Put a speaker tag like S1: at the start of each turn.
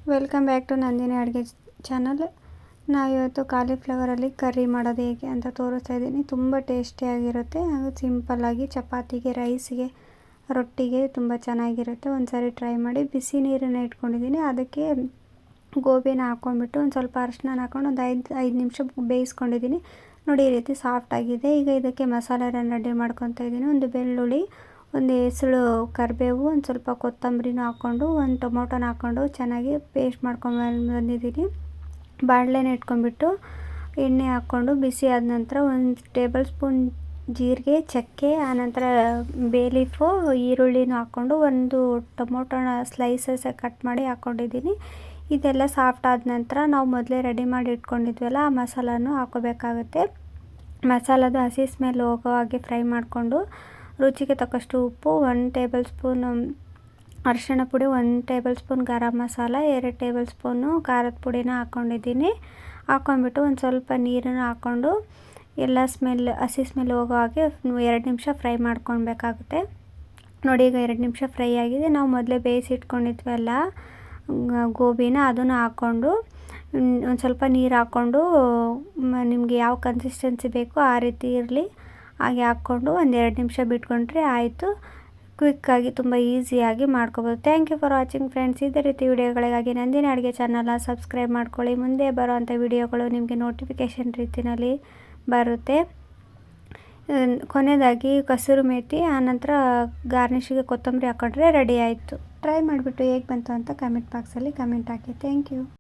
S1: Welcome back to Nandini ಅಡುಗೆ channel. ನಾವಿವತ್ತು ಕಾಲಿಫ್ಲವರಲ್ಲಿ curry ಮಾಡೋದು ಹೇಗೆ ಅಂತ ತೋರಿಸ್ತಾ ಇದ್ದೀನಿ. ತುಂಬ ಟೇಸ್ಟಿಯಾಗಿರುತ್ತೆ ಹಾಗೂ ಸಿಂಪಲ್ಲಾಗಿ ಚಪಾತಿಗೆ, ರೈಸ್ಗೆ, ರೊಟ್ಟಿಗೆ ತುಂಬ ಚೆನ್ನಾಗಿರುತ್ತೆ. ಒಂದು ಸಾರಿ ಟ್ರೈ ಮಾಡಿ. ಬಿಸಿ ನೀರನ್ನು ಇಟ್ಕೊಂಡಿದ್ದೀನಿ, ಅದಕ್ಕೆ ಗೋಬಿನ ಹಾಕ್ಕೊಂಡ್ಬಿಟ್ಟು ಒಂದು ಸ್ವಲ್ಪ ಅರಿಶಿನ ಹಾಕ್ಕೊಂಡು ಒಂದು 5 ನಿಮಿಷ ಬೇಯಿಸ್ಕೊಂಡಿದ್ದೀನಿ. ನೋಡಿ, ಈ ರೀತಿ ಸಾಫ್ಟಾಗಿದೆ. ಈಗ ಇದಕ್ಕೆ ಮಸಾಲೆನ ರೆಡಿ ಮಾಡ್ಕೊತಾ ಇದ್ದೀನಿ. ಒಂದು ಬೆಳ್ಳುಳ್ಳಿ, ಒಂದು ಎಸಳು ಕರಿಬೇವು, ಒಂದು ಸ್ವಲ್ಪ ಕೊತ್ತಂಬರಿನೂ ಹಾಕ್ಕೊಂಡು ಒಂದು ಟೊಮೊಟೊನ ಹಾಕ್ಕೊಂಡು ಚೆನ್ನಾಗಿ ಪೇಸ್ಟ್ ಮಾಡ್ಕೊಂಡು ಬಂದಿದ್ದೀನಿ. ಬಾಣಲೆನ ಇಟ್ಕೊಂಡ್ಬಿಟ್ಟು ಎಣ್ಣೆ ಹಾಕ್ಕೊಂಡು ಬಿಸಿ ಆದ ನಂತರ 1 ಟೇಬಲ್ ಸ್ಪೂನ್ ಜೀರಿಗೆ, ಚಕ್ಕೆ, ಆನಂತರ ಬೇ ಲೀಫು, ಈರುಳ್ಳಿನೂ ಹಾಕ್ಕೊಂಡು ಒಂದು ಟೊಮೊಟೊನ ಸ್ಲೈಸಸ್ ಕಟ್ ಮಾಡಿ ಹಾಕ್ಕೊಂಡಿದ್ದೀನಿ. ಇದೆಲ್ಲ ಸಾಫ್ಟ್ ಆದ ನಂತರ ನಾವು ಮೊದಲೇ ರೆಡಿ ಮಾಡಿ ಇಟ್ಕೊಂಡಿದ್ವಲ್ಲ ಆ ಮಸಾಲನೂ ಹಾಕೋಬೇಕಾಗುತ್ತೆ. ಮಸಾಲದ ಹಸಿ ಸ್ಮೆಲ್ ಹೋಗೋ ಹಾಗೆ ಫ್ರೈ ಮಾಡಿಕೊಂಡು ರುಚಿಗೆ ತಕ್ಕಷ್ಟು ಉಪ್ಪು, 1 ಟೇಬಲ್ ಸ್ಪೂನ್ ಅರಿಶಿಣ ಪುಡಿ, 1 table spoon garam masala, 2 table spoon ಖಾರದ ಪುಡಿನ ಹಾಕ್ಕೊಂಡಿದ್ದೀನಿ. ಹಾಕ್ಕೊಂಡ್ಬಿಟ್ಟು ಒಂದು ಸ್ವಲ್ಪ ನೀರನ್ನು ಹಾಕ್ಕೊಂಡು ಎಲ್ಲ ಹಸಿ ಸ್ಮೆಲ್ ಹೋಗೋ ಹಾಗೆ 2 ನಿಮಿಷ ಫ್ರೈ ಮಾಡ್ಕೊಳ್ಬೇಕಾಗುತ್ತೆ. ನೋಡಿ, ಈಗ 2 ನಿಮಿಷ ಫ್ರೈ ಆಗಿದೆ. ನಾವು ಮೊದಲೇ ಬೇಯಿಸಿಟ್ಕೊಂಡಿದ್ವಲ್ಲ ಗೋಬಿನ, ಅದನ್ನು ಹಾಕ್ಕೊಂಡು ಒಂದು ಸ್ವಲ್ಪ ನೀರು ಹಾಕ್ಕೊಂಡು ನಿಮಗೆ ಯಾವ ಕನ್ಸಿಸ್ಟೆನ್ಸಿ ಬೇಕೋ ಆ ರೀತಿ ಇರಲಿ ಹಾಗೆ ಹಾಕ್ಕೊಂಡು ಒಂದು 2 ನಿಮಿಷ ಬಿಟ್ಕೊಂಡ್ರೆ ಆಯಿತು. ಕ್ವಿಕ್ಕಾಗಿ ತುಂಬ ಈಸಿಯಾಗಿ ಮಾಡ್ಕೋಬೋದು. Thank you for watching friends. ಇದೇ ರೀತಿ ವಿಡಿಯೋಗಳಿಗಾಗಿ ನಂದಿನಿ ಅಡುಗೆ ಚಾನಲ್ನ ಸಬ್ಸ್ಕ್ರೈಬ್ ಮಾಡ್ಕೊಳ್ಳಿ. ಮುಂದೆ ಬರೋವಂಥ ವಿಡಿಯೋಗಳು ನಿಮಗೆ ನೋಟಿಫಿಕೇಷನ್ ರೀತಿಯಲ್ಲಿ ಬರುತ್ತೆ. ಕೊನೆಯದಾಗಿ ಕಸೂರಿ ಮೇಥಿ, ಆನಂತರ ಗಾರ್ನಿಷಿಗೆ ಕೊತ್ತಂಬರಿ ಹಾಕ್ಕೊಂಡ್ರೆ ರೆಡಿ ಆಯಿತು. ಟ್ರೈ ಮಾಡಿಬಿಟ್ಟು ಹೇಗೆ ಬಂತು ಅಂತ ಕಮೆಂಟ್ ಬಾಕ್ಸಲ್ಲಿ ಕಮೆಂಟ್ ಹಾಕಿ. Thank you.